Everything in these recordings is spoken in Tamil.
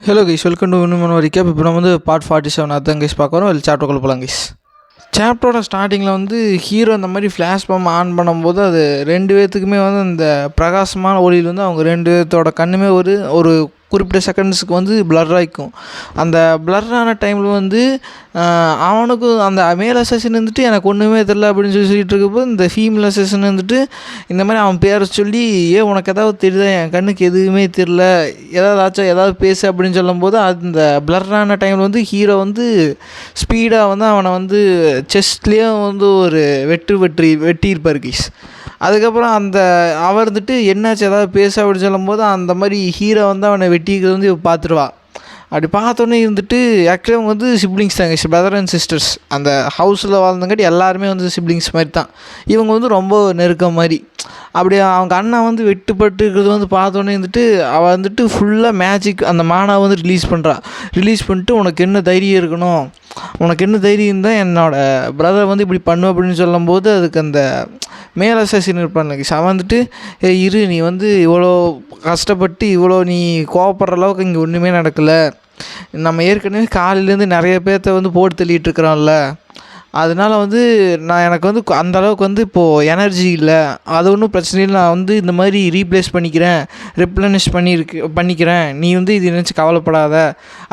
ஹலோ கைஸ், வெல்கம் டு இன்னும் recap. இப்போ நம்ம வந்து பார்ட் 47 அதான் கைஸ் பார்க்குறோம். இல்லை சாப்டருக்குள்ள போகலாம் கைஸ். சாப்டரோட ஸ்டார்டிங்கில் வந்து ஹீரோ அந்த மாதிரி ஃப்ளாஷ் பம்ப் ஆன் பண்ணும்போது அது ரெண்டு பேர்த்துக்குமே வந்து அந்த பிரகாசமான ஒளியில் வந்து அவங்க ரெண்டு பேர்த்தோட கண்ணுமே ஒரு குறிப்பிட்ட செகண்ட்ஸுக்கு வந்து பிளர் ஆகிக்கும். அந்த பிளர்ரான டைமில் வந்து அவனுக்கும் அந்த மேல் அசசின் வந்துட்டு எனக்கு ஒன்றுமே தெரில அப்படின்னு சொல்லிட்டு இருக்கப்போ இந்த ஃபீமேல் அசசின் வந்துட்டு இந்த மாதிரி அவன் பேரை சொல்லி உனக்கு ஏதாவது தெரியுதா, என் கண்ணுக்கு எதுவுமே தெரில, ஏதாவது பேசு அப்படின்னு சொல்லும்போது அந்த பிளர்ரான டைமில் வந்து ஹீரோ வந்து ஸ்பீடாக வந்து அவனை வந்து செஸ்ட்லேயும் வந்து ஒரு வெட்டியிருப்பார் கீஸ். அதுக்கப்புறம் அவர் வந்துட்டு என்னாச்சு ஏதாவது பேச அப்படின்னு சொல்லும்போது அந்த மாதிரி ஹீரோ வந்து அவனை வெட்டிக்கிறது வந்து பார்த்துருவா. அப்படி பார்த்தோன்னே இருந்துட்டு ஆக்சுவலி அவங்க வந்து சிப்ளிங்ஸ் தாங்க, பிரதர் அண்ட் சிஸ்டர்ஸ். அந்த ஹவுஸில் வாழ்ந்தங்காட்டி எல்லாருமே வந்து சிப்ளிங்ஸ் மாதிரி தான். இவங்க வந்து ரொம்ப நெருக்கம் மாதிரி. அப்படி அவங்க அண்ணன் வந்து வெட்டுப்பட்டு இருக்கிறது வந்து பார்த்தோன்னே வந்துட்டு அவள் வந்துட்டு ஃபுல்லாக மேஜிக் அந்த மானாவை வந்து ரிலீஸ் பண்ணிட்டு உனக்கு என்ன தைரியம் இருக்கணும், உனக்கு என்ன தைரியம் தான் என்னோடய பிரதர் வந்து இப்படி பண்ணும் அப்படின்னு சொல்லும்போது அதுக்கு அந்த மேல் அசசின் இருப்பாங்க அவன் வந்துட்டு இரு, நீ வந்து இவ்வளோ கஷ்டப்பட்டு இவ்வளோ நீ கோவப்படுற அளவுக்கு இங்கே ஒன்றுமே நடக்கலை, நம்ம ஏற்கனவே காலையிலேருந்து நிறைய பேர்த்த வந்து போட்டு தள்ளிகிட்டு இருக்கிறோம்ல, அதனால் வந்து எனக்கு வந்து அந்தளவுக்கு வந்து இப்போது எனர்ஜி இல்லை, அது ஒன்றும் பிரச்சனை இல்லை, நான் வந்து இந்த மாதிரி ரீப்ளேஸ் ரிப்ளனிஷ் பண்ணிக்கிறேன், நீ வந்து இது நினச்சி கவலைப்படாத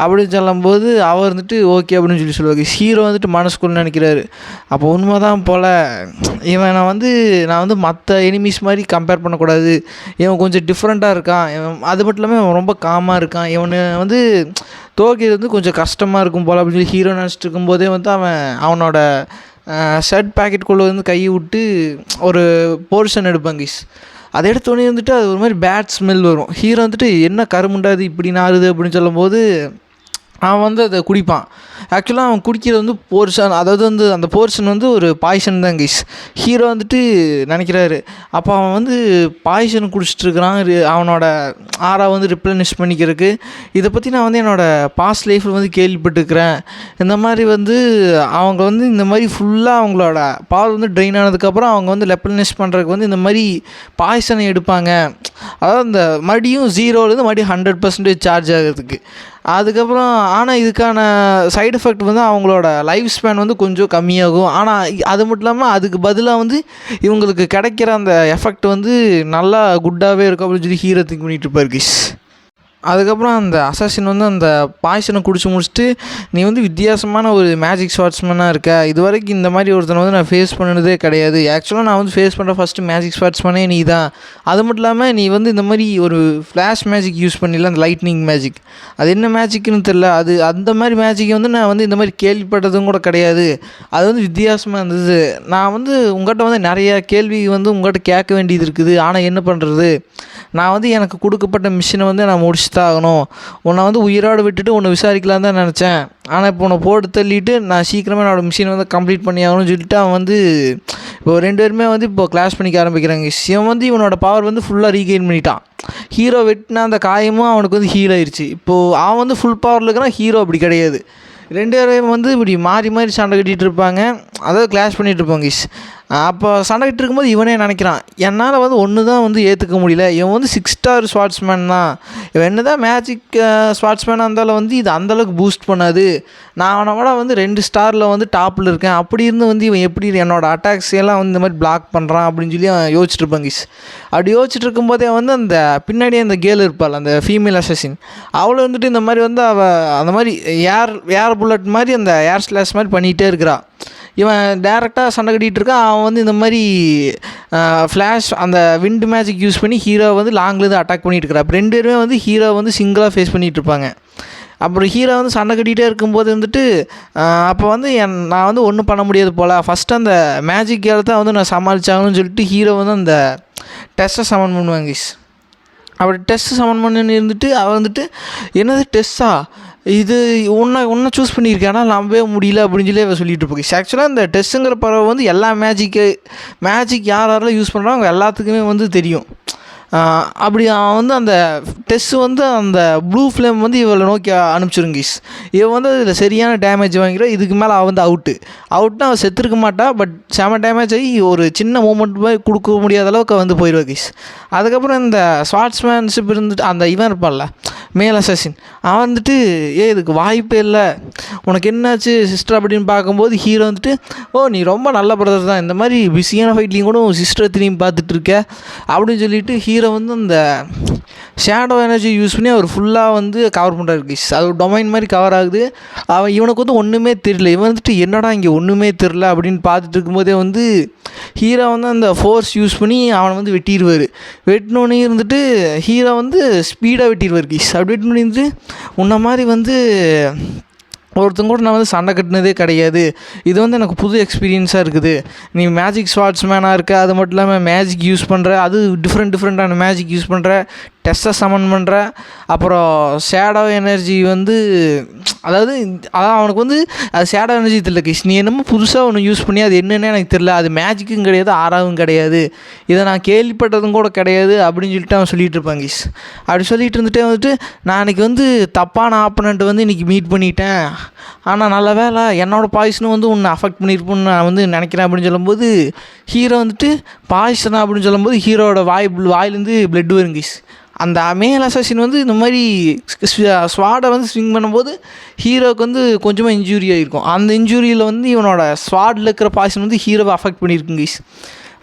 அப்படின்னு சொல்லும்போது அவர் வந்துட்டு ஓகே அப்படின்னு சொல்லுவாங்க. ஹீரோ வந்துட்டு மனசுக்குள்ள நினைக்கிறாரு, அப்போ உண்மை தான் போல், நான் வந்து மற்ற எனிமீஸ் மாதிரி கம்பேர் பண்ணக்கூடாது, இவன் கொஞ்சம் டிஃப்ரெண்ட்டாக இருக்கான், அது மட்டும் இல்லாமல் இவன் ரொம்ப காமாக இருக்கான், இவனை வந்து தோக்கிறது வந்து கொஞ்சம் கஷ்டமாக இருக்கும் போல் அப்படின்னு சொல்லி ஹீரோ நினச்சிட்டு இருக்கும்போதே வந்து அவனோட ஷர்ட் பேக்கெட்டுக்குள்ளே வந்து கையை விட்டு ஒரு போர்ஷன் எடுப்பாங்க கீஸ். அதை எடுத்தோடனே வந்துட்டு அது ஒரு மாதிரி பேட் ஸ்மெல் வரும். ஹீரோ வந்துட்டு என்ன கருமுண்டாது இப்படி நாறுது அப்படின்னு சொல்லும்போது அவன் வந்து அதை குடிப்பான். ஆக்சுவலாக அவன் குடிக்கிறது வந்து போர்ஷன், அதாவது வந்து அந்த போர்ஷன் வந்து ஒரு பாய்சன் தான் கைஸ். ஹீரோ வந்துட்டு நினைக்கிறாரு, அப்போ அவன் வந்து பாய்சன் குடிச்சிட்டு இருக்கிறான் அவனோட ஆறா வந்து ரிப்ளனிஷ் பண்ணிக்கிறதுக்கு. இதை பற்றி நான் வந்து என்னோடய பாஸ்ட் லைஃப்பில் வந்து கேள்விப்பட்டுருக்கிறேன். இந்த மாதிரி வந்து அவங்க வந்து இந்த மாதிரி ஃபுல்லாக அவங்களோட பவர் வந்து ட்ரெயின் ஆனதுக்கப்புறம் அவங்க வந்து ரிப்ளனிஷ் பண்ணுறதுக்கு வந்து இந்த மாதிரி பாய்சனை எடுப்பாங்க. அதாவது இந்த மறுபடியும் 0லேருந்து மறுபடியும் 100% சார்ஜ் ஆகிறதுக்கு. அதுக்கப்புறம் ஆனால் இதுக்கான சைடு எஃபெக்ட் வந்து அவங்களோட லைஃப் ஸ்பேன் வந்து கொஞ்சம் கம்மியாகும். ஆனால் அது மட்டும் இல்லாமல் அதுக்கு பதிலாக வந்து இவங்களுக்கு கிடைக்கிற அந்த எஃபெக்ட் வந்து நல்லா குட்டாகவே இருக்கும் அப்படின்னு சொல்லி ஹீரோ திங்க் பண்ணிகிட்டு இருப்பார் கிஸ். அதுக்கப்புறம் அந்த அசாசின் வந்து அந்த பாய்சனை குடிச்சு முடிச்சுட்டு, நீ வந்து வித்தியாசமான ஒரு மேஜிக் ஸ்வாட்ஸ்மேனாக இருக்க, இது வரைக்கும் இந்த மாதிரி ஒருத்தனை வந்து நான் ஃபேஸ் பண்ணதே கிடையாது, ஆக்சுவலாக நான் வந்து ஃபேஸ் பண்ணுற ஃபஸ்ட்டு மேஜிக் ஸ்வாட்ஸ்மேனே நீ தான், அது மட்டும் இல்லாமல் நீ வந்து இந்த மாதிரி ஒரு ஃப்ளாஷ் மேஜிக் யூஸ் பண்ணல, அந்த லைட்னிங் மேஜிக், அது என்ன மேஜிக்னு தெரில, அது அந்த மாதிரி மேஜிக்கை வந்து நான் வந்து இந்த மாதிரி கேள்விப்பட்டதும் கூட கிடையாது, அது வந்து வித்தியாசமாக இருந்தது, நான் வந்து உங்கள்கிட்ட வந்து நிறைய கேள்வி வந்து உங்கள்கிட்ட கேட்க வேண்டியது இருக்குது, ஆனால் என்ன பண்ணுறது, நான் வந்து எனக்கு கொடுக்கப்பட்ட மிஷினை வந்து நான் முடிச்சு தான் ஆகணும், உன்னை வந்து உயிரோடு விட்டுட்டு உன்னை விசாரிக்கலாம் தான் நினச்சேன், ஆனால் இப்போ உன்னை போட்டு தள்ளிட்டு நான் சீக்கிரமாக என்னோடய மிஷினை வந்து கம்ப்ளீட் பண்ணி ஆகணும்னு சொல்லிட்டு அவன் வந்து இப்போ ரெண்டு பேருமே வந்து இப்போ கிளாஷ் பண்ணிக்க ஆரம்பிக்கிறாங்க. இவன் வந்து இவனோட பவர் வந்து ஃபுல்லாக ரீகெயின் பண்ணிட்டான். ஹீரோ வெட்டின அந்த காயமும் அவனுக்கு வந்து ஹீல் ஆயிடுச்சு. இப்போது அவன் வந்து ஃபுல் பவரில் இருக்கிறான், ஹீரோ அப்படி கிடையாது. ரெண்டு பேரும் வந்து இப்படி மாறி சண்டை கட்டிகிட்டு இருப்பாங்க, அதாவது கிளாஷ் பண்ணிகிட்டு இருப்பாங்க கீஸ். அப்போ சண்டை கட்டி இருக்கும்போது இவனே நினைக்கிறான், என்னால் வந்து ஒன்று தான் வந்து ஏற்றுக்க முடியல, இவன் வந்து 6 ஸ்டார் ஸ்வாட்ஸ்மேன் தான், இவன் என்ன தான் மேஜிக் ஸ்வாட்ஸ்மேனாக இருந்தாலும் வந்து இது அந்தளவுக்கு பூஸ்ட் பண்ணாது, நான் அவனை விட வந்து 2 ஸ்டாரில் வந்து டாப்பில் இருக்கேன், அப்படி இருந்து வந்து இவன் எப்படி என்னோடய அட்டாக்ஸ் எல்லாம் வந்து இந்த மாதிரி பிளாக் பண்ணுறான் அப்படின்னு சொல்லி அவன் யோசிச்சுட்டு இருப்பாங்க கீஸ். அப்படி யோசிச்சுட்டு இருக்கும்போதே வந்து அந்த பின்னாடியே அந்த கேர்ள் இருப்பாள், அந்த ஃபீமேல் அசசின், அவளை வந்துட்டு இந்த மாதிரி வந்து அவள் அந்த மாதிரி ஏர் புல்லட் மாதிரி அந்த ஏர் ஸ்லாஷ் மாதிரி பண்ணிகிட்டே இருக்கிறாள். இவன் டேரெக்டாக சண்டை கட்டிகிட்டு இருக்கான், அவன் வந்து இந்த மாதிரி ஃப்ளாஷ் அந்த விண்ட் மேஜிக் யூஸ் பண்ணி ஹீரோ வந்து லாங்லேருந்து அட்டாக் பண்ணிகிட்டு இருக்கிறான். அப்போ ரெண்டு பேருமே வந்து ஹீரோ வந்து சிங்கிளாக ஃபேஸ் பண்ணிகிட்டு இருப்பாங்க. அப்புறம் ஹீரோ வந்து சண்டை கட்டிகிட்டே இருக்கும்போது வந்துட்டு அப்போ வந்து நான் வந்து ஒன்றும் பண்ண முடியாது போல், ஃபஸ்ட்டு அந்த மேஜிக் கேர்ள் தான் வந்து நான் சமாளிச்சாங்கன்னு சொல்லிட்டு ஹீரோ வந்து அந்த டெஸ்ட்டை சமன் பண்ணுவாங்க. அப்படி டெஸ்ட்டு சமன் பண்ணு இருந்துட்டு அவன் வந்துட்டு என்னது டெஸ்ட்டா, இது உன்னை சூஸ் பண்ணியிருக்கேன், ஆனால் நம்பவே முடியல அப்படின்னு சொல்லி அவள் சொல்லிட்டு இருப்பாங்க. ஆக்சுவலாக இந்த டெஸ்ட்டுங்கிற பறவை வந்து எல்லா மேஜிக் யாரெல்லாம் யூஸ் பண்ணுறாங்க அவங்க எல்லாத்துக்குமே வந்து தெரியும். அப்படி அவன் வந்து அந்த டெஸ்ட்டு வந்து அந்த ப்ளூ ஃப்ளேம் வந்து இவளை நோக்கி அனுப்பிச்சிருங்க கீஸ். இவன் வந்து அதில் சரியான டேமேஜ் வாங்கிடும். இதுக்கு மேலே அவன் வந்து அவுட்னா அவன் செத்துருக்க மாட்டா, பட் செம டேமேஜ் ஆகி ஒரு சின்ன மூமெண்ட் போய் கொடுக்க முடியாத அளவுக்கு வந்து போயிடுவா கீஸ். அதுக்கப்புறம் இந்த ஸ்வாட்ஸ்மேன்ஷிப் இருந்துட்டு அந்த இவன் இருப்பான்ல மேல் அசாசின். அவன் வந்துட்டு இதுக்கு வாய்ப்பே இல்லை, உனக்கு என்னாச்சு சிஸ்டர் அப்படின்னு பார்க்கும்போது ஹீரோ வந்துட்டு நீ ரொம்ப நல்ல பிரதர் தான், இந்த மாதிரி பிஸியான ஃபைட்லேயும் கூட சிஸ்டரை திரும்பி பார்த்துட்டு இருக்க அப்படின்னு சொல்லிட்டு ஹீரோ வந்து அந்த ஷேடோ எனர்ஜி யூஸ் பண்ணி அவர் ஃபுல்லாக வந்து கவர் பண்ணுறாரு கைஸ். அது ஒரு டொமைன் மாதிரி கவர் ஆகுது. இவனுக்கு வந்து ஒன்றுமே தெரியல. இவன் வந்துட்டு என்னடா இங்கே ஒன்றுமே தெரில அப்படின்னு பார்த்துட்டு இருக்கும்போதே வந்து ஹீரோ வந்து அந்த ஃபோர்ஸ் யூஸ் பண்ணி அவனை வந்து வெட்டிடுவார். வெட்டினோன்னே இருந்துட்டு ஹீரோ வந்து ஸ்பீடாக வெட்டிடுவார் கைஸ். அப்படி வெட்டினோன்னே இருந்துட்டு உன்ன மாதிரி வந்து ஒருத்தங்க கூட நான் வந்து சண்டை கட்டினதே கிடையாது, இது வந்து எனக்கு புது எக்ஸ்பீரியன்ஸாக இருக்குது. நீ மேஜிக் ஸ்வாட்ஸ்மேனாக இருக்க, அது மட்டும் இல்லாமல் மேஜிக் யூஸ் பண்ணுற, அது டிஃப்ரெண்ட்டான மேஜிக் யூஸ் பண்ணுற, டெஸ்ட்டை சமன் பண்ணுற, அப்புறம் ஷேடோ எனர்ஜி வந்து அதாவது அவனுக்கு வந்து அது ஷேடோ எனர்ஜி தெரியல கைஸ், நீ என்னமோ புதுசாக ஒன்று யூஸ் பண்ணி அது என்னென்னு எனக்கு தெரில, அது மேஜிக்கும் கிடையாது ஆறாவும் கிடையாது, இதை நான் கேள்விப்பட்டதும் கூட கிடையாது அப்படின்னு சொல்லிட்டு அவன் சொல்லிகிட்டு இருப்பான் கைஸ். அப்படி சொல்லிட்டு இருந்துகிட்டே வந்துட்டு நான் அன்றைக்கி வந்து தப்பான ஆப்பனண்ட் வந்து இன்றைக்கி மீட் பண்ணிட்டேன், ஆனால் நல்ல வேலை என்னோடய பாய்சனும் வந்து உன்னை அஃபெக்ட் பண்ணியிருப்போன்னு நான் வந்து நினைக்கிறேன் அப்படின்னு சொல்லும்போது ஹீரோ வந்துட்டு பாய்சனா அப்படின்னு சொல்லும்போது ஹீரோட வாயிலேருந்து பிளட் வரும் கைஸ். அந்த மேல் அசாசின் வந்து இந்த மாதிரி ஸ்வாடை வந்து ஸ்விங் பண்ணும்போது ஹீரோவுக்கு வந்து கொஞ்சமாக இன்ஜூரி ஆகிருக்கும். அந்த இன்ஜூரியில் வந்து இவனோட ஸ்வாடில் இருக்கிற பாய்சன் வந்து ஹீரோவை அஃபெக்ட் பண்ணியிருக்குங்க கைஸ்.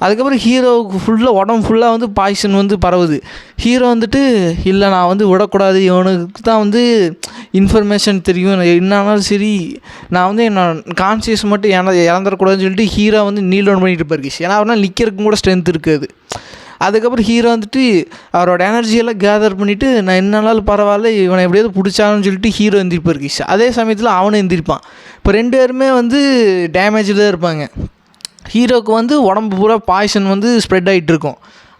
அதுக்கப்புறம் ஹீரோவுக்கு ஃபுல்லாக உடம்பு ஃபுல்லாக வந்து பாய்சன் வந்து பரவுது. ஹீரோ வந்துட்டு இல்லை நான் வந்து விடக்கூடாது, இவனுக்கு தான் வந்து இன்ஃபர்மேஷன் தெரியும், என்னாலும் சரி நான் வந்து என்னோட கான்சியஸ் மட்டும் இறந்துடக்கூடாதுன்னு சொல்லிட்டு ஹீரோ வந்து நீல் டவுன் பண்ணிட்டு இருப்பார் கைஸ். ஏன்னா அவனால் நிற்கிறதுக்கும் கூட ஸ்ட்ரென்த் இருக்காது. அதுக்கப்புறம் ஹீரோ வந்துட்டு அவரோட எனர்ஜியெல்லாம் கேதர் பண்ணிவிட்டு நான் என்னாலும் பரவாயில்ல இவனை எப்படியாவது பிடிச்சான்னு சொல்லிட்டு ஹீரோ எந்திரிப்பார் கைஸ். அதே சமயத்தில் அவனும் எந்திரிப்பான். இப்போ 2 பேருமே வந்து டேமேஜில் தான் இருப்பாங்க. ஹீரோவுக்கு வந்து உடம்பு பூரா பாய்சன் வந்து ஸ்ப்ரெட் ஆகிட்டு இருக்கும்,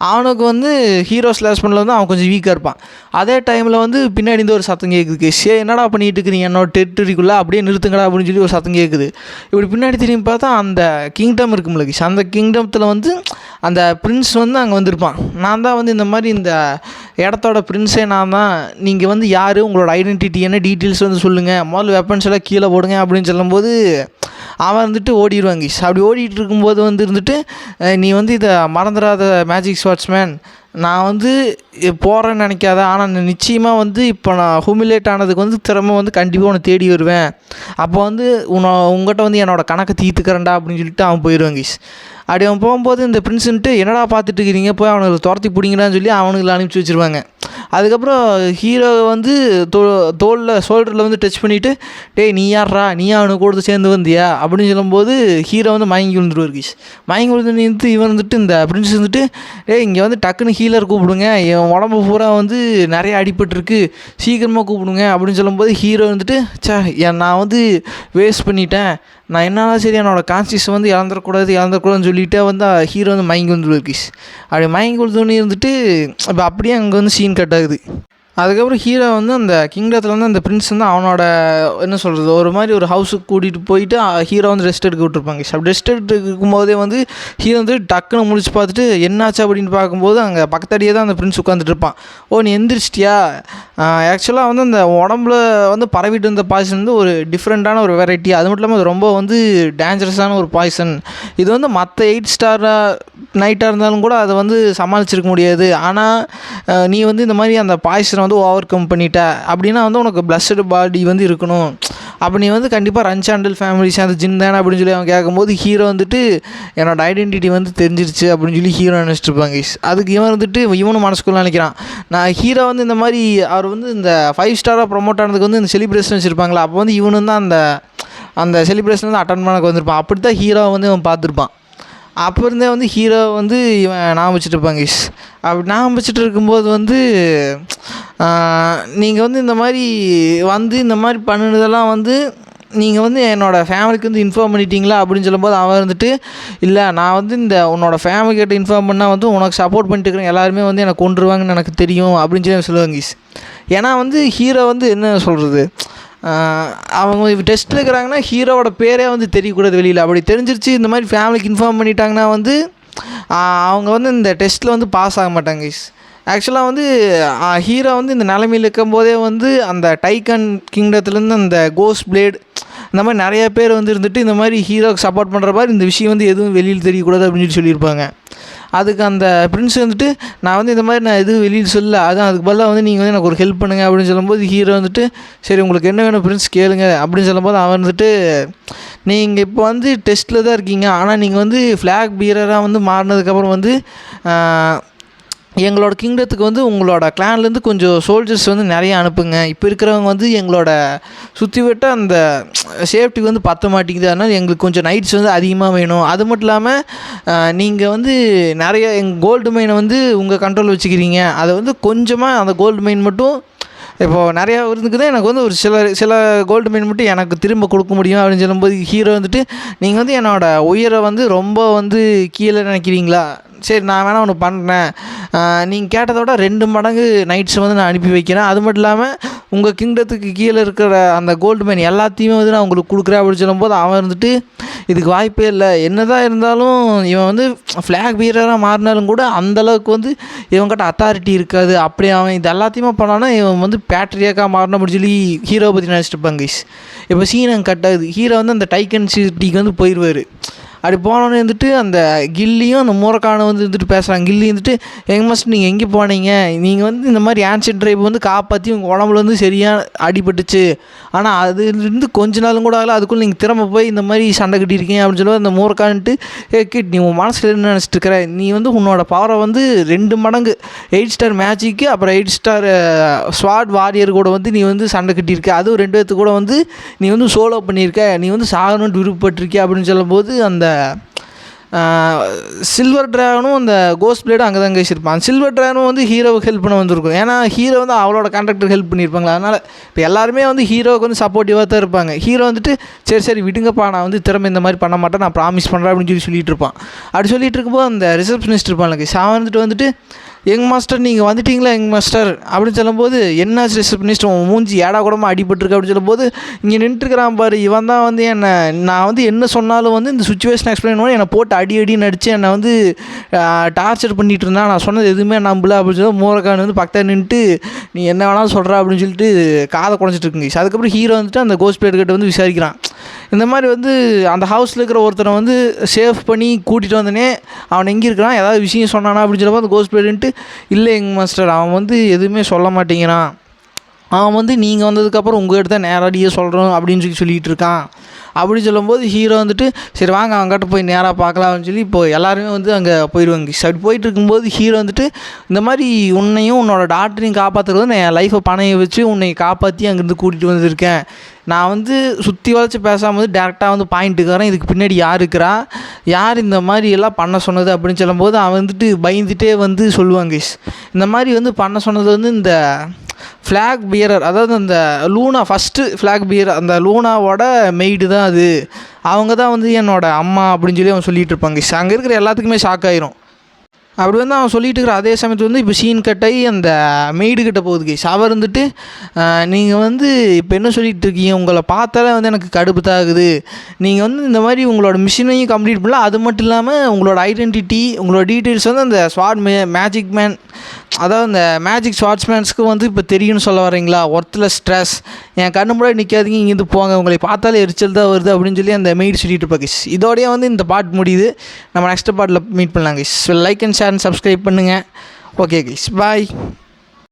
அவனுக்கு வந்து ஹீரோ ஸ்லாஷ் பண்ணல வந்து அவன் கொஞ்சம் வீக்காக இருப்பான். அதே டைமில் வந்து பின்னாடி இருந்து ஒரு சத்தம் கேட்குது, என்னடா பண்ணிகிட்டு இருக்கிறீங்க என்னோட டெரிட்டரிக்குள்ளே, அப்படியே நிறுத்துங்கடா அப்படின்னு சொல்லி ஒரு சத்தம் கேட்குது. இப்படி பின்னாடி திரும்பி பார்த்தா அந்த கிங்டம் இருக்கும்ல கைஸ், அந்த கிங்டத்தில் வந்து அந்த பிரின்ஸ் வந்து அங்கே வந்திருப்பான். நான் தான் வந்து இந்த மாதிரி இந்த இடத்தோட பிரின்ஸே நான் தான், நீங்கள் வந்து யார், உங்களோட ஐடென்டிட்டி என்ன, டீட்டெயில்ஸ் வந்து சொல்லுங்கள், முதல்ல வெப்பன்ஸ் எல்லாம் கீழே போடுங்க அப்படின்னு சொல்லும்போது அவன் வந்துட்டு ஓடிடுவாங்க. அப்படி ஓடிட்டு இருக்கும்போது வந்து இருந்துட்டு நீ வந்து இதை மறந்துடாத மேஜிக் ஸ்வாட்ஸ்மேன், நான் வந்து போகிறேன்னு நினைக்காத, ஆனால் நிச்சயமாக வந்து இப்போ நான் ஹூமிலேட் ஆனதுக்கு வந்து திறமை வந்து கண்டிப்பாக உன்னை தேடி வருவேன், அப்போ வந்து உங்கள்கிட்ட வந்து என்னோடய கணக்கை தீர்த்துக்கிறேன்டா அப்படின்னு சொல்லிட்டு அவன் போயிடுவாங்க. அப்படி அவன் போகும்போது இந்த பிரின்ஸுன்ட்டு என்னடா பார்த்துட்டு இருக்கிறீங்க, போய் அவனுக்கு துரத்தி பிடிங்கடான்னு சொல்லி அவனுங்களை அனுப்பிச்சி வச்சுருவாங்க. அதுக்கப்புறம் ஹீரோ வந்து ஷோல்டரில் வந்து டச் பண்ணிவிட்டு டேய் நீ யார்ரா, நீ அவனுக்கு கூட சேர்ந்து வந்தியா அப்படின்னு சொல்லும்போது ஹீரோ வந்து மயங்கி விழுந்துருவார் கைஸ். மயங்கி விழுந்து இவன் வந்துட்டு இந்த பிரின்ஸ் வந்துட்டு இங்கே வந்து டக்குன்னு ஹீலர் கூப்பிடுங்க, என் உடம்பு பூரா வந்து நிறைய அடிபட்டுருக்கு, சீக்கிரமாக கூப்பிடுங்க அப்படின்னு சொல்லும்போது ஹீரோ வந்துட்டு நான் வந்து வேஸ்ட் பண்ணிட்டேன், நான் என்னாலும் சரி என்னோடய கான்சியஸ் வந்து இழந்துடக்கூடாதுன்னு சொல்லிவிட்டு வந்து ஹீரோ வந்து மயங்கி வந்துடுவார் கைஸ். அப்படி மயங்கி விழுந்தோன்னு இருந்துட்டு இப்போ அப்படியே அங்கே வந்து சீன் கட் ஆகுது. அதுக்கப்புறம் ஹீரோ வந்து அந்த கிங்டத்தில் வந்து அந்த பிரின்ஸ் வந்து அவனோட என்ன சொல்கிறது ஒரு மாதிரி ஒரு ஹவுஸுக்கு கூட்டிகிட்டு போயிட்டு ஹீரோ வந்து ரெஸ்ட் எடுக்க விட்டுருப்பாங்க. அப்படி ரெஸ்ட் எடுத்து இருக்கும்போதே வந்து ஹீரோ வந்து டக்குன்னு முடிச்சு பார்த்துட்டு என்னாச்சு அப்படின்னு பார்க்கும்போது அங்கே பக்கத்தடியே தான் அந்த பிரின்ஸ் உட்காந்துட்டு இருப்பான். நீ எந்திரிச்சிட்டியா, ஆக்சுவலாக வந்து அந்த உடம்புல வந்து பரவிட்டு இருந்த பாய்சன் வந்து ஒரு டிஃப்ரெண்ட்டான ஒரு வெரைட்டி, அது மட்டும் இல்லாமல் ரொம்ப வந்து டேஞ்சரஸான ஒரு பாய்சன், இது வந்து மற்ற 8 ஸ்டார் நைட்டாக இருந்தாலும் கூட அதை வந்து சமாளிச்சிருக்க முடியாது, ஆனால் நீ வந்து இந்த மாதிரி அந்த பாய்சனை வந்து ஓவர் கம் பண்ணிட்ட அப்படின்னா வந்து உனக்கு பிளஸ்டு பாடி வந்து இருக்கணும், அப்போ நீ வந்து கண்டிப்பாக ரன்சாண்டல் ஃபேமிலி சேர்ந்து ஜின் தானே அப்படின்னு சொல்லி அவன் கேட்கும்போது ஹீரோ வந்துட்டு என்னோடய ஐடென்டிட்டி வந்து தெரிஞ்சிருச்சு அப்படின்னு சொல்லி ஹீரோ நினச்சிட்டு இருப்பாங்க. அதுக்கு இவன் வந்துட்டு இவனும் மனசுக்குள்ள நினைக்கிறான், நான் ஹீரோ வந்து இந்த மாதிரி அவர் வந்து இந்த 5 ஸ்டாராக ப்ரொமோட் ஆனதுக்கு வந்து இந்த செலிப்ரேஷன் வச்சுருப்பாங்களா, அப்போ வந்து இவனு தான் அந்த செலிப்ரேஷன் வந்து அட்டன் பண்ண வந்திருப்பான். அப்படி தான் ஹீரோ வந்து இவன் பார்த்துருப்பான். அப்போ இருந்தே வந்து ஹீரோ வந்து இவன் ஞாபகம் வச்சுட்டு இருப்பாங்க. அப்படி ஞாபகம் வச்சுட்டு இருக்கும்போது வந்து நீங்கள் வந்து இந்த மாதிரி பண்ணினதெல்லாம் வந்து நீங்கள் வந்து என்னோடய ஃபேமிலிக்கு வந்து இன்ஃபார்ம் பண்ணிட்டீங்களா அப்படின்னு சொல்லும்போது அவன் இருந்துட்டு இல்லை நான் வந்து உன்னோட ஃபேமிலிக்கிட்ட இன்ஃபார்ம் பண்ணால் வந்து உனக்கு சப்போர்ட் பண்ணிட்டு இருக்கிறேன், எல்லாருமே வந்து என்னை கொண்டுருவாங்கன்னு எனக்கு தெரியும் அப்படின்னு சொல்லி சொல்லுவாங்க. ஏன்னா வந்து ஹீரோ வந்து என்ன சொல்கிறது, அவங்க டெஸ்ட்டில் இருக்கிறாங்கன்னா ஹீரோவோட பேரே வந்து தெரியக்கூடாது வெளியில், அப்படி தெரிஞ்சிருச்சு இந்த மாதிரி ஃபேமிலிக்கு இன்ஃபார்ம் பண்ணிட்டாங்கன்னா வந்து அவங்க வந்து இந்த டெஸ்ட்டில் வந்து பாஸ் ஆக மாட்டாங்க. ஆக்சுவலாக வந்து ஹீரோ வந்து இந்த நிலைமையில் இருக்கும்போதே வந்து அந்த டைகன் கிங்டத்துலேருந்து அந்த கோஸ்ட் பிளேட் இந்த மாதிரி நிறைய பேர் வந்து இருந்துட்டு இந்த மாதிரி ஹீரோக்கு சப்போர்ட் பண்ணுற மாதிரி இந்த விஷயம் வந்து எதுவும் வெளியில் தெரியக்கூடாது அப்படின்னு சொல்லியிருப்பாங்க. அதுக்கு அந்த பிரின்ஸ் வந்துட்டு நான் வந்து இந்த மாதிரி நான் எதுவும் வெளியில் சொல்ல, அதான் அதுக்கு பதிலாக வந்து நீங்கள் வந்து எனக்கு ஒரு ஹெல்ப் பண்ணுங்கள் அப்படின்னு சொல்லும்போது ஹீரோ வந்துட்டு சரி உங்களுக்கு என்ன வேணும் பிரின்ஸ் கேளுங்க அப்படின்னு சொல்லும்போது அவன் வந்துட்டு நீங்கள் இப்போ வந்து டெஸ்ட்டில் தான் இருக்கீங்க, ஆனால் நீங்கள் வந்து ஃப்ளாக் பீரராக வந்து மாறினதுக்கப்புறம் வந்து எங்களோட கிங்டத்துக்கு வந்து உங்களோட கிளான்லேருந்து கொஞ்சம் சோல்ஜர்ஸ் வந்து நிறைய அனுப்புங்க. இப்போ இருக்கிறவங்க வந்து எங்களோட சுற்றி விட்ட அந்த சேஃப்டிக்கு வந்து பற்ற மாட்டேங்குது, அதனால் எங்களுக்கு கொஞ்சம் நைட்ஸ் வந்து அதிகமாக வேணும். அது மட்டும் இல்லாமல் நீங்கள் வந்து நிறைய கோல்டு மைனை வந்து உங்கள் கண்ட்ரோல் வச்சுக்கிறீங்க, அதை வந்து கொஞ்சமாக அந்த கோல்டு மைன் மட்டும் இப்போது நிறையா இருந்துக்குது, எனக்கு வந்து ஒரு சில கோல்டு மைன் மட்டும் எனக்கு திரும்ப கொடுக்க முடியும் அப்படின்னு சொல்லும்போது ஹீரோ வந்துட்டு நீங்கள் வந்து என்னோடய உயிரை வந்து ரொம்ப வந்து கீழே நினைக்கிறீங்களா, சரி நான் வேணால் ஒன்று பண்ணுறேன், நீங்கள் கேட்டதை விட 2 மடங்கு நைட்ஸ் வந்து நான் அனுப்பி வைக்கிறேன், அது மட்டும் இல்லாமல் உங்கள் கிங்டத்துக்கு கீழே இருக்கிற அந்த கோல்டு மைன் எல்லாத்தையுமே வந்து நான் உங்களுக்கு கொடுக்குறேன் அப்படின்னு சொல்லும்போது அவன் இருந்துட்டு இதுக்கு வாய்ப்பே இல்லை, என்ன தான் இருந்தாலும் இவன் வந்து ஃப்ளாக் பீரராக மாறினாலும் கூட அந்தளவுக்கு வந்து இவன்கிட்ட அத்தாரிட்டி இருக்காது, அப்படி அவன் இது எல்லாத்தையுமே பண்ணானா இவன் வந்து பேட்ரியாக்காக மாறின அப்படின்னு சொல்லி ஹீரோ பற்றி நினச்சிட்டு இருப்பாங்க. இப்போ சீன் அங்கே கட் ஆகுது, ஹீரோ வந்து அந்த டைக்கன் சிட்டிக்கு வந்து போயிடுவார். அப்படி போனோடனே வந்துட்டு அந்த கில்லியும் அந்த மூரக்கானும் வந்து இருந்துட்டு பேசுகிறாங்க. கில்லி வந்துட்டு எங்கள் மாஸ்டர் நீங்கள் எங்கே போனீங்க, நீங்கள் வந்து இந்த மாதிரி ஆன்சன்ட் ட்ரைப் வந்து காப்பாற்றி உங்கள் உடம்புல வந்து சரியாக அடிபட்டுச்சு, ஆனால் அதுலேருந்து கொஞ்ச நாளும் கூட ஆகல, அதுக்குள்ளே நீங்கள் திரும்ப போய் இந்த மாதிரி சண்டை கட்டியிருக்கீங்க அப்படின்னு சொல்லி அந்த மூரக்கான்ட்டு கிட் நீ உன் மனசில் என்ன நினச்சிட்டு இருக்கிற, நீ வந்து உன்னோட பவரை வந்து 2 மடங்கு 8 ஸ்டார் மேஜிக்கு அப்புறம் 8 ஸ்டார் ஸ்வாட் வாரியர் கூட வந்து நீ வந்து சண்டை கட்டியிருக்க, அதுவும் 2 பேர்த்து கூட வந்து நீ வந்து சோலோ பண்ணியிருக்க, நீ வந்து சாகணுன்ட்டு விருப்பப்பட்டிருக்க அப்படின்னு சொல்லும்போது அந்த சில்வர் ட்ராகனும் அந்த கோஸ்ட் பிளேடும் அங்கே தான் இருப்பான். சில்வர் ட்ராகனும் வந்து ஹீரோவுக்கு ஹெல்ப் பண்ண வந்திருக்கும், ஏன்னா ஹீரோ வந்து அவளோட கான்ட்ராக்டருக்கு ஹெல்ப் பண்ணியிருப்பாங்களா, அதனால் இப்போ எல்லாருமே வந்து ஹீரோவுக்கு வந்து சப்போர்ட்டிவாக தான் இருப்பாங்க. ஹீரோ வந்துட்டு சரி விடுங்கப்பா நான் வந்து திரும்ப இந்த மாதிரி பண்ண மாட்டேன், நான் ப்ராமிஸ் பண்ணுறேன் அப்படின்னு சொல்லிட்டு இருப்பான். அப்படி சொல்லிட்டு இருக்கும்போது அந்த ரிசப்ஷனிஸ்ட் இருப்பாங்க, அவன் வந்துட்டு யங் மாஸ்டர் நீங்கள் வந்துட்டீங்களா யங் மாஸ்டர் அப்படின்னு சொல்லும்போது என்னாச்சு ரிசப்ஷனிஸ்ட் உன் மூஞ்சி ஏடா கூடமா அடிபட்டுருக்கு அப்படின்னு சொல்லும்போது இங்கே நின்றுருக்கிறான் பாரு, இவன் தான் வந்து நான் வந்து என்ன சொன்னாலும் வந்து இந்த சுச்சுவேஷன் எக்ஸ்பிளைன் பண்ணி என்னை போட்டு அடின்னு அடித்து என்னை வந்து டார்ச்சர் பண்ணிகிட்டு இருந்தான், நான் சொன்னது எதுவுமே நம்பல அப்படின்னு சொல்லி மூரக்கான் வந்து பக்கத்தில் நின்றுட்டு நீ என்ன வேணாலும் சொல்கிற அப்படின்னு சொல்லிட்டு காதை குறைச்சிட்டு இருக்குங்க. அதுக்கப்புறம் ஹீரோ வந்துட்டு அந்த கோஸ்ட் பிளேட் கிட்ட வந்து விசாரிக்கிறான், இந்த மாதிரி வந்து அந்த ஹவுஸில் இருக்கிற ஒருத்தனை வந்து சேவ் பண்ணி கூட்டிகிட்டு வந்தனே அவன் எங்கே இருக்கிறான், ஏதாவது விஷயம் சொன்னானா அப்படின்னு சொல்லப்போ அந்த கோஸ்ட் பிளேடுன்ட்டு இல்லை எங்கள் மாஸ்டர் அவன் வந்து எதுவுமே சொல்ல மாட்டேங்கிறான், அவன் வந்து நீங்கள் வந்ததுக்கப்புறம் உங்கள்கிட்ட தான் நேரடியாக சொல்கிறோம் அப்படின்னு சொல்லிகிட்டு இருக்கான் அப்படின்னு சொல்லும்போது ஹீரோ வந்துட்டு சரி வாங்க அவங்ககிட்ட போய் நேராக பார்க்கலாம் அப்படின்னு சொல்லி இப்போ எல்லாருமே வந்து அங்கே போயிடுவாங்க. அப்படி போயிட்டு இருக்கும்போது ஹீரோ வந்துட்டு இந்த மாதிரி உன்னையும் உன்னோட டாக்டரையும் காப்பாற்றுறது நான் என் லைஃப்பை பணைய வச்சு உன்னை காப்பாற்றி அங்கேருந்து கூட்டிகிட்டு வந்திருக்கேன், நான் வந்து சுற்றி வளைச்சி பேசாமல் வந்து டேரெக்டாக வந்து பாயிண்ட்டுக்கு வரேன், இதுக்கு பின்னாடி யார் இருக்கிறா, யார் இந்த மாதிரி எல்லாம் பண்ண சொன்னது அப்படின்னு சொல்லும்போது அவன் வந்துட்டு பயந்துகிட்டே வந்து சொல்லுவாங்க இந்த மாதிரி வந்து பண்ண சொன்னது வந்து இந்த ஃப்ளாக் பியரர், அதாவது அந்த லூனா ஃபஸ்ட்டு ஃப்ளாக் பியர் அந்த லூனாவோட மெய்டு தான் அது, அவங்க தான் வந்து என்னோடய அம்மா அப்படின்னு சொல்லி அவன் சொல்லிகிட்டு இருப்பாங்க. அங்கே இருக்கிற எல்லாத்துக்குமே ஷாக் ஆயிரும். அப்படி வந்து அவன் சொல்லிகிட்டு இருக்கிற அதே சமயத்தில் வந்து இப்போ சீன் கட்டாகி அந்த மெய்டுக்கிட்ட போகுது அவர் இருந்துட்டு நீங்கள் வந்து இப்போ என்ன சொல்லிகிட்டு இருக்கீங்க, உங்களை பார்த்தாலே வந்து எனக்கு கடுப்பு தாகுது, நீங்கள் வந்து இந்த மாதிரி உங்களோட மிஷினையும் கம்ப்ளீட் பண்ணலாம், அது மட்டும் இல்லாமல் உங்களோட ஐடென்டிட்டி உங்களோட டீட்டெயில்ஸ் வந்து அந்த ஸ்வாட் மேஜிக் மேன் அதாவது இந்த மேஜிக் ஸ்வாட்ஸ்மேன்ஸ்க்கு வந்து இப்போ தெரியும்னு சொல்ல வரீங்களா, ஒர்த்லெஸ் ஸ்ட்ரெஸ் என் கண்ணு முன்னாடி நிற்காதீங்க, இங்கேருந்து போங்க, உங்களை பார்த்தாலே எரிச்சல் தான் வருது அப்படின்னு சொல்லி அந்த மெய்டு சொல்லிட்டு இருப்பாங்க. இதோடய வந்து இந்த பார்ட் முடியுது, நம்ம நெக்ஸ்ட் பார்ட்டில் மீட் பண்ணலாங்க. Like and share and subscribe பண்ணுங்கள். ஓகே கைஸ், பாய்.